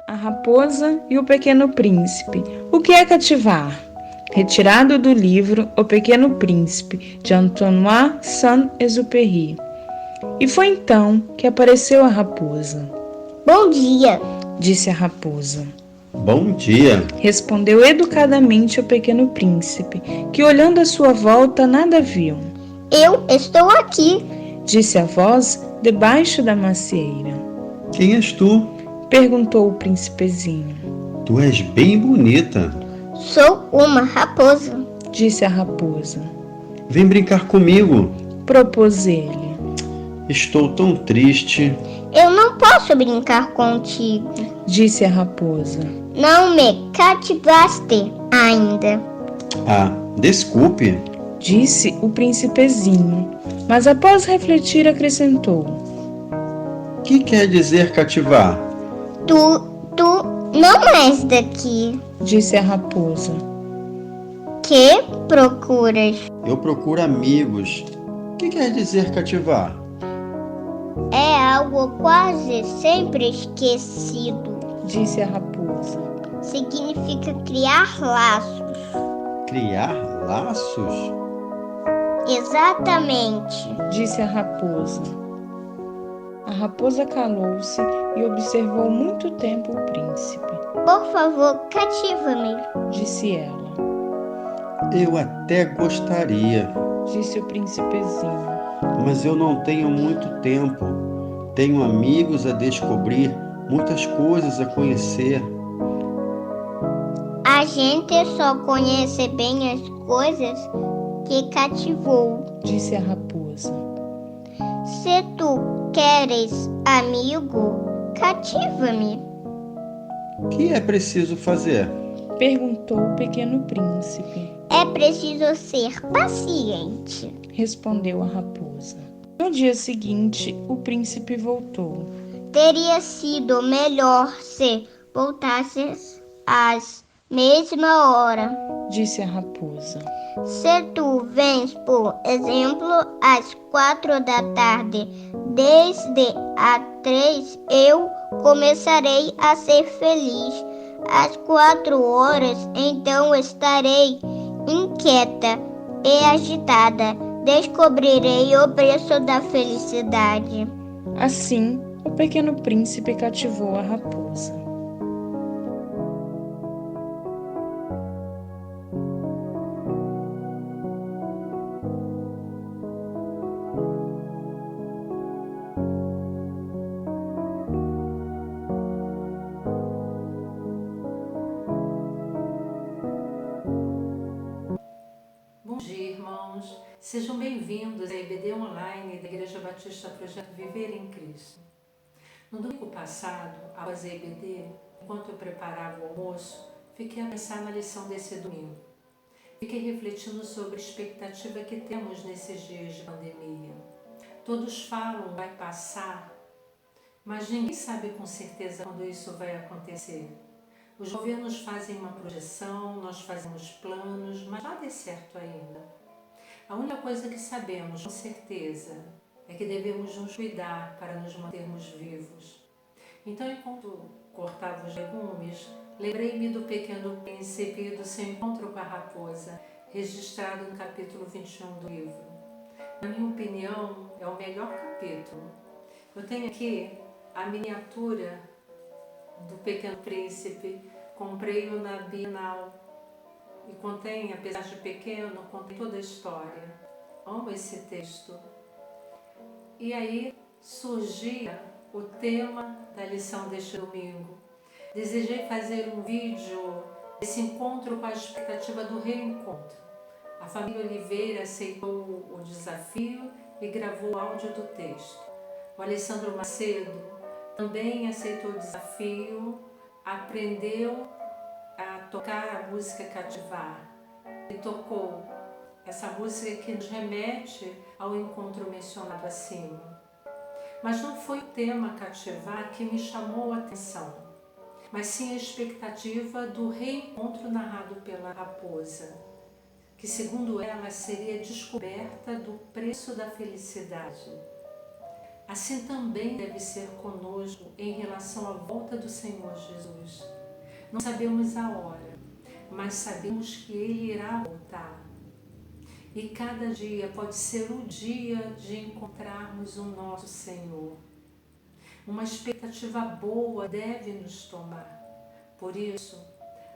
A Raposa e o Pequeno Príncipe. O que é cativar? Retirado do livro O Pequeno Príncipe, de Antoine Saint-Exupéry. E foi então que apareceu a raposa. Bom dia, disse a raposa. Bom dia, Respondeu educadamente o Pequeno Príncipe, que olhando à sua volta nada viu. eu estou aqui. Disse a voz debaixo da macieira. quem és tu? Perguntou o príncipezinho. Tu és bem bonita. Sou uma raposa. Disse a raposa. Vem brincar comigo. Propôs ele. Estou tão triste. Eu não posso brincar contigo. Disse a raposa. Não me cativaste ainda. Ah, desculpe. Disse o príncipezinho, mas após refletir acrescentou. O que quer dizer cativar? Tu não és daqui. Disse a raposa. Que procuras? Eu procuro amigos. O que quer dizer cativar? É algo quase sempre esquecido. Disse a raposa. Significa criar laços. Criar laços? Exatamente. Disse a raposa. A raposa calou-se e observou muito tempo o príncipe. Por favor, cativa-me. Disse ela. Eu até gostaria, Disse o príncipezinho. mas eu não tenho muito tempo. Tenho amigos a descobrir, muitas coisas a conhecer. A gente só conhece bem as coisas que cativou. Disse a raposa. Se tu queres amigo, cativa-me. O que é preciso fazer? Perguntou o Pequeno Príncipe. É preciso ser paciente. Respondeu a raposa. No dia seguinte, o príncipe voltou. Teria sido melhor se voltasses às mesma hora. Disse a raposa. Se tu vens, por exemplo, às 4 da tarde, desde às 3, eu começarei a ser feliz. Às 4 horas, então estarei inquieta e agitada. Descobrirei o preço da felicidade. Assim, o Pequeno Príncipe cativou a raposa. Bom dia, irmãos. Sejam bem-vindos à EBD Online da Igreja Batista Projeto Viver em Cristo. No domingo passado, após a EBD, enquanto eu preparava o almoço, fiquei a pensar na lição desse domingo. Fiquei refletindo sobre a expectativa que temos nesses dias de pandemia. Todos falam vai passar, mas ninguém sabe com certeza quando isso vai acontecer. Os governos fazem uma projeção, nós fazemos planos, mas nada é certo ainda. A única coisa que sabemos com certeza é que devemos nos cuidar para nos mantermos vivos. Então, enquanto cortava os legumes, lembrei-me do Pequeno Príncipe e do seu encontro com a raposa, registrado no capítulo 21 do livro. Na minha opinião, é o melhor capítulo. Eu tenho aqui a miniatura do Pequeno Príncipe, comprei-o na Bienal e contém, apesar de pequeno, contém toda a história. Amo esse texto. E aí surgia o tema da lição deste domingo. Desejei fazer um vídeo desse encontro com a expectativa do reencontro. A família Oliveira aceitou o desafio e gravou o áudio do texto. O Alessandro Macedo também aceitou o desafio, aprendeu a tocar a música Cativar e tocou essa música que nos remete ao encontro mencionado acima. Mas não foi o tema Cativar que me chamou a atenção, mas sim a expectativa do reencontro narrado pela raposa, que segundo ela seria descoberta do preço da felicidade. Assim também deve ser conosco em relação à volta do Senhor Jesus. Não sabemos a hora, mas sabemos que Ele irá voltar. E cada dia pode ser o dia de encontrarmos o nosso Senhor. Uma expectativa boa deve nos tomar. Por isso,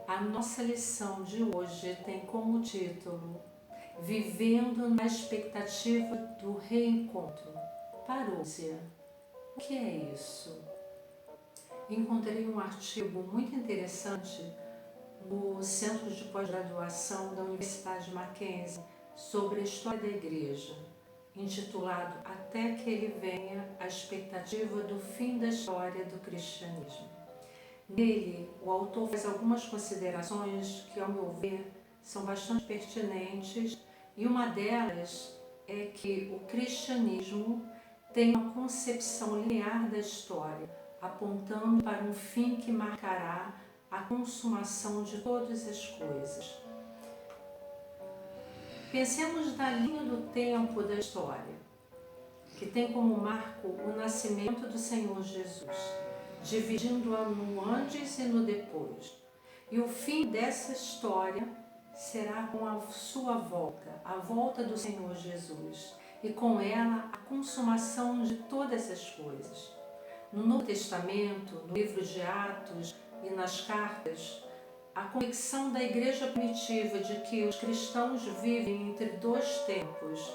a nossa lição de hoje tem como título Vivendo na expectativa do reencontro. Parousia. O que é isso? Encontrei um artigo muito interessante no Centro de Pós-Graduação da Universidade Mackenzie sobre a história da Igreja, intitulado Até que ele venha, a expectativa do fim da história do cristianismo. Nele, o autor faz algumas considerações que, ao meu ver, são bastante pertinentes, e uma delas é que o cristianismo tem uma concepção linear da história, apontando para um fim que marcará a consumação de todas as coisas. Pensemos na linha do tempo da história, que tem como marco o nascimento do Senhor Jesus, dividindo-a no antes e no depois. E o fim dessa história será com a sua volta, a volta do Senhor Jesus, e com ela a consumação de todas as coisas. No Novo Testamento, no livro de Atos e nas cartas, a convicção da igreja primitiva de que os cristãos vivem entre dois tempos,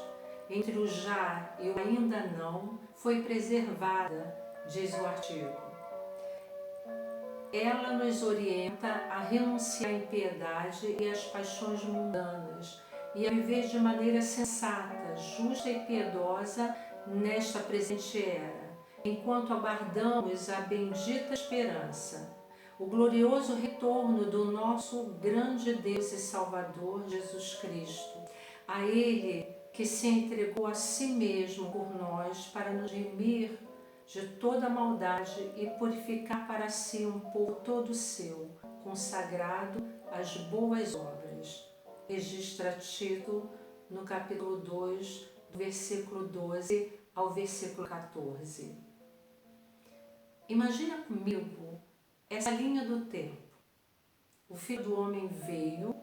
entre o já e o ainda não, foi preservada, diz o artigo. Ela nos orienta a renunciar à impiedade e às paixões mundanas e a viver de maneira sensata, justa e piedosa nesta presente era, enquanto aguardamos a bendita esperança, o glorioso retorno do nosso grande Deus e Salvador Jesus Cristo, a Ele que se entregou a si mesmo por nós para nos remir de toda maldade e purificar para si um povo todo seu, consagrado às boas obras. Registra Tito no capítulo 2, do versículo 12 ao versículo 14. Imagina comigo essa linha do tempo. O Filho do Homem veio,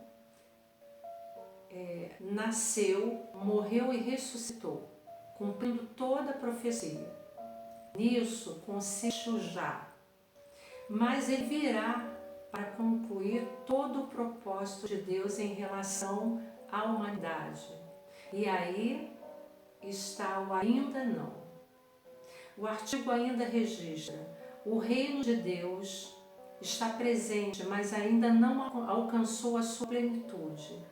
nasceu, morreu e ressuscitou, cumprindo toda a profecia. Nisso consiste o já. Mas ele virá para concluir todo o propósito de Deus em relação à humanidade. E aí está o ainda não. O artigo ainda registra: o reino de Deus está presente, mas ainda não alcançou a sua plenitude.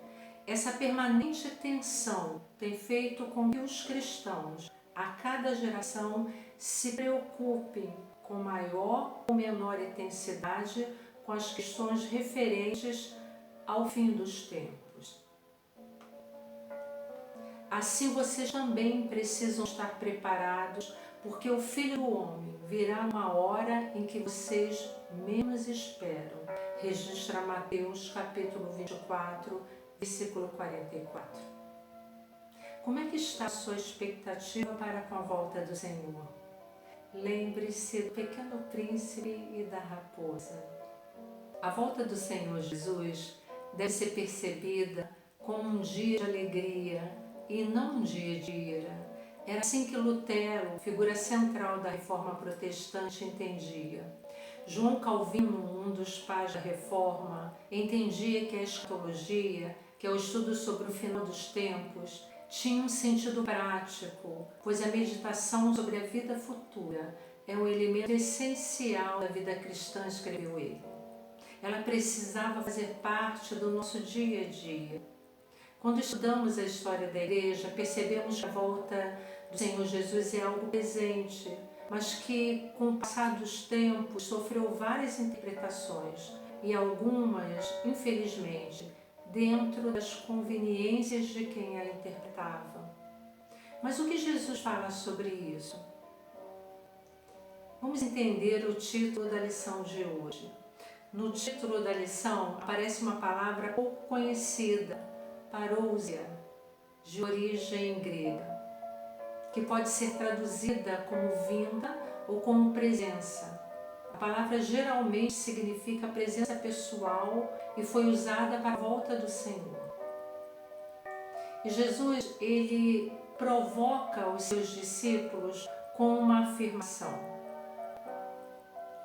Essa permanente tensão tem feito com que os cristãos, a cada geração, se preocupem com maior ou menor intensidade com as questões referentes ao fim dos tempos. Assim vocês também precisam estar preparados, porque o Filho do Homem virá numa hora em que vocês menos esperam. Registra Mateus capítulo 24, versículo 44. Como é que está a sua expectativa para com a volta do Senhor? Lembre-se do pequeno príncipe e da raposa. A volta do Senhor Jesus deve ser percebida como um dia de alegria e não um dia de ira. Era assim que Lutero, figura central da Reforma Protestante, entendia. João Calvino, um dos pais da Reforma, entendia que a escatologia, que é o estudo sobre o final dos tempos, tinha um sentido prático, pois a meditação sobre a vida futura é um elemento essencial da vida cristã, escreveu ele. Ela precisava fazer parte do nosso dia a dia. Quando estudamos a história da igreja, percebemos que a volta do Senhor Jesus é algo presente, mas que, com o passar dos tempos, sofreu várias interpretações e algumas, infelizmente, dentro das conveniências de quem a interpretava. Mas o que Jesus fala sobre isso? Vamos entender o título da lição de hoje. No título da lição aparece uma palavra pouco conhecida, parousia, de origem grega. que pode ser traduzida como vinda ou como presença. A palavra geralmente significa presença pessoal e foi usada para a volta do Senhor. E Jesus, ele provoca os seus discípulos com uma afirmação,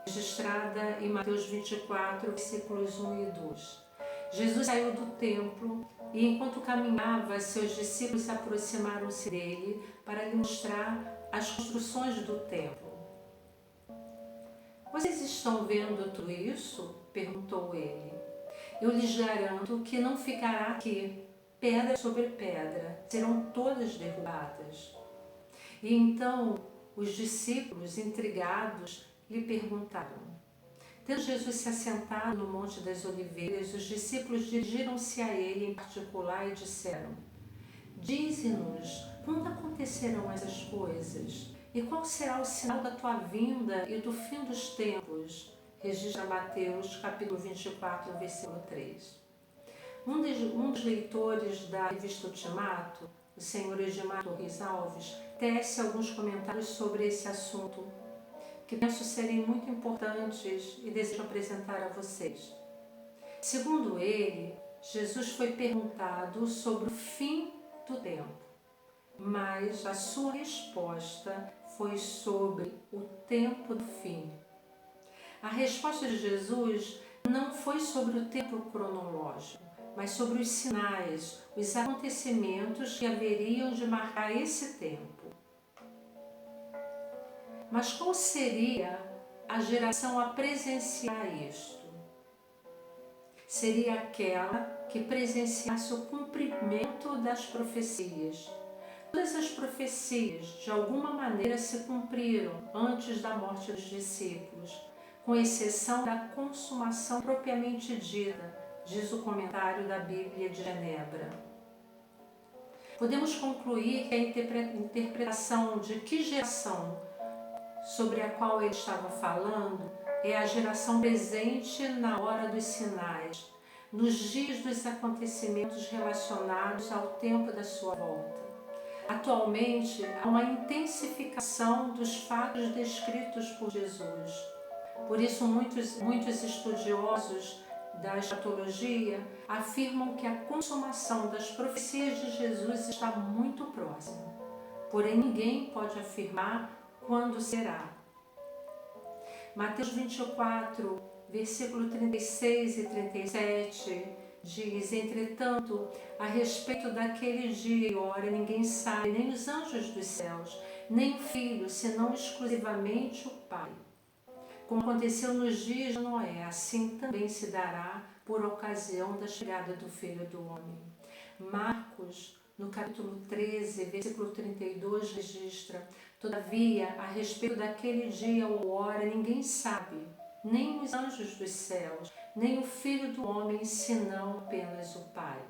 registrada em Mateus 24, versículos 1 e 2. Jesus saiu do templo e, enquanto caminhava, seus discípulos se aproximaram-se dele para lhe mostrar as construções do templo. Vocês estão vendo tudo isso? Perguntou ele. Eu lhes garanto que não ficará aqui pedra sobre pedra, serão todas derrubadas. E então os discípulos, intrigados, lhe perguntaram. Tendo Jesus se assentado no Monte das Oliveiras, os discípulos dirigiram-se a ele em particular e disseram: Dize-nos, quando acontecerão essas coisas? E qual será o sinal da tua vinda e do fim dos tempos? Registra Mateus, capítulo 24, versículo 3. Um dos leitores da revista Ultimato, o senhor Edmar Torres Alves, tece alguns comentários sobre esse assunto, que penso serem muito importantes e desejo apresentar a vocês. Segundo ele, Jesus foi perguntado sobre o fim do tempo, mas a sua resposta foi sobre o tempo do fim. A resposta de Jesus não foi sobre o tempo cronológico, mas sobre os sinais, os acontecimentos que haveriam de marcar esse tempo. Mas qual seria a geração a presenciar isto? Seria aquela que presenciasse o cumprimento das profecias. Todas as profecias, de alguma maneira, se cumpriram antes da morte dos discípulos, com exceção da consumação propriamente dita, diz o comentário da Bíblia de Genebra. Podemos concluir que a interpretação de que geração sobre a qual ele estava falando é a geração presente na hora dos sinais, nos dias dos acontecimentos relacionados ao tempo da sua volta. Atualmente, há uma intensificação dos fatos descritos por Jesus. Por isso, muitos estudiosos da escatologia afirmam que a consumação das profecias de Jesus está muito próxima. Porém, ninguém pode afirmar quando será. Mateus 24, versículo 36 e 37 diz: Entretanto, a respeito daquele dia e hora ninguém sabe, nem os anjos dos céus, nem o Filho, senão exclusivamente o Pai. Como aconteceu nos dias de Noé, assim também se dará por ocasião da chegada do Filho do Homem. Marcos, no capítulo 13, versículo 32, registra: Todavia, a respeito daquele dia ou hora, ninguém sabe, nem os anjos dos céus, nem o Filho do Homem, senão apenas o Pai.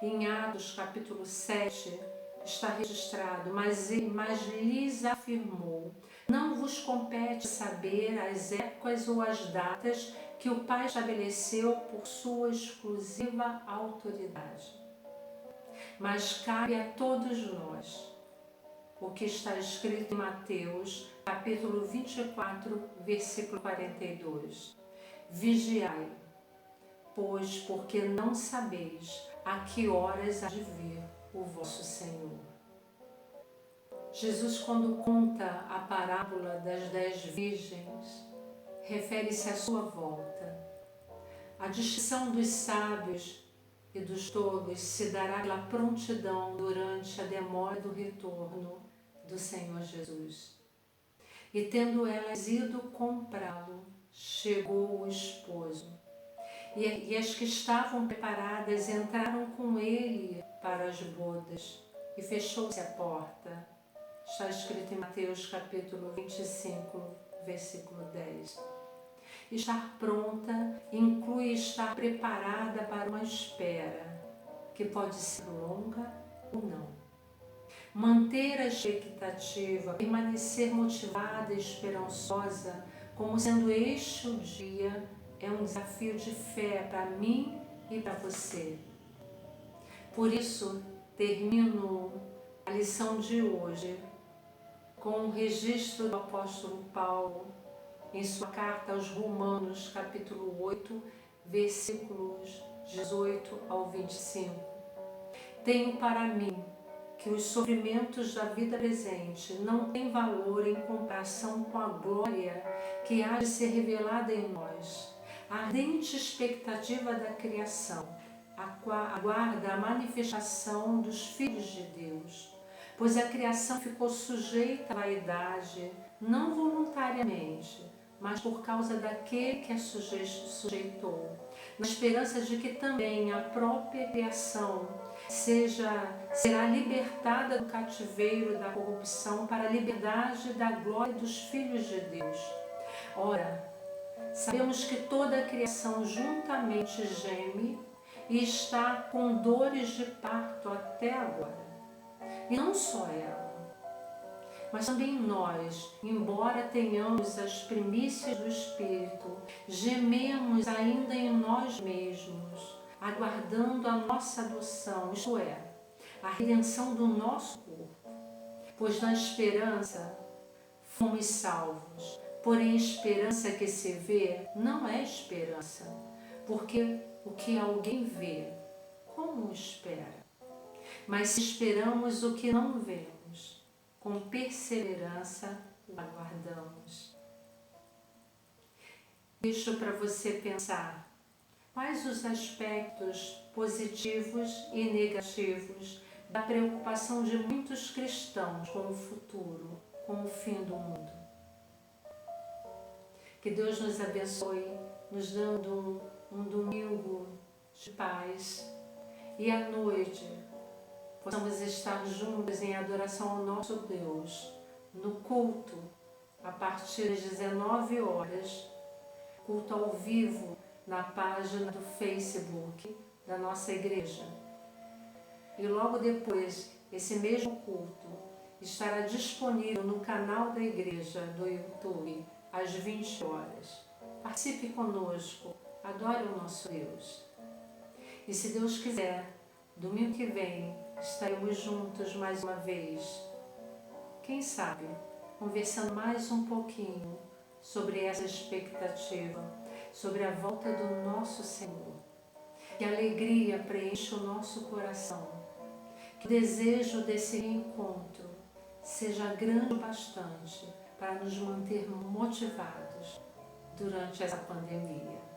Em Atos, capítulo 7, está registrado: Mas lhes afirmou: Não vos compete saber as épocas ou as datas que o Pai estabeleceu por sua exclusiva autoridade. Mas cabe a todos nós o que está escrito em Mateus, capítulo 24, versículo 42. Vigiai, pois, porque não sabeis a que horas há de vir o vosso Senhor. Jesus, quando conta a parábola das 10 virgens, refere-se à sua volta. A distinção dos sábios e dos tolos se dará pela prontidão durante a demora do retorno do Senhor Jesus. E tendo elas ido comprá-lo, chegou o esposo. E as que estavam preparadas entraram com ele para as bodas, e fechou-se a porta. Está escrito em Mateus capítulo 25, versículo 10. Estar pronta inclui estar preparada para uma espera, que pode ser longa ou não. Manter a expectativa, permanecer motivada e esperançosa, como sendo este o dia, é um desafio de fé para mim e para você. Por isso, termino a lição de hoje com o registro do apóstolo Paulo em sua carta aos Romanos, capítulo 8, versículos 18 ao 25. Tenho para mim que os sofrimentos da vida presente não têm valor em comparação com a glória que há de ser revelada em nós. A ardente expectativa da criação aguarda a manifestação dos filhos de Deus, pois a criação ficou sujeita à vaidade, não voluntariamente, mas por causa daquele que a sujeitou, na esperança de que também a própria criação será libertada do cativeiro da corrupção para a liberdade da glória dos filhos de Deus. Ora, sabemos que toda a criação juntamente geme e está com dores de parto até agora. E não só ela, mas também nós, embora tenhamos as primícias do Espírito, gememos ainda em nós mesmos, aguardando a nossa adoção, isto é, a redenção do nosso corpo. Pois na esperança fomos salvos, porém a esperança que se vê não é esperança, porque o que alguém vê, como espera? Mas se esperamos o que não vemos, com perseverança o aguardamos. Deixo para você pensar quais os aspectos positivos e negativos da preocupação de muitos cristãos com o futuro, com o fim do mundo. Que Deus nos abençoe, nos dando um domingo de paz e à noite possamos estar juntos em adoração ao nosso Deus, no culto, a partir das 19 horas, culto ao vivo na página do Facebook da nossa igreja. E logo depois, esse mesmo culto estará disponível no canal da igreja do YouTube, às 20 horas. Participe conosco, adore o nosso Deus. E se Deus quiser, domingo que vem estaremos juntos mais uma vez. Quem sabe, conversando mais um pouquinho sobre essa expectativa, sobre a volta do nosso Senhor. Que a alegria preencha o nosso coração. Que o desejo desse encontro seja grande o bastante para nos manter motivados durante essa pandemia.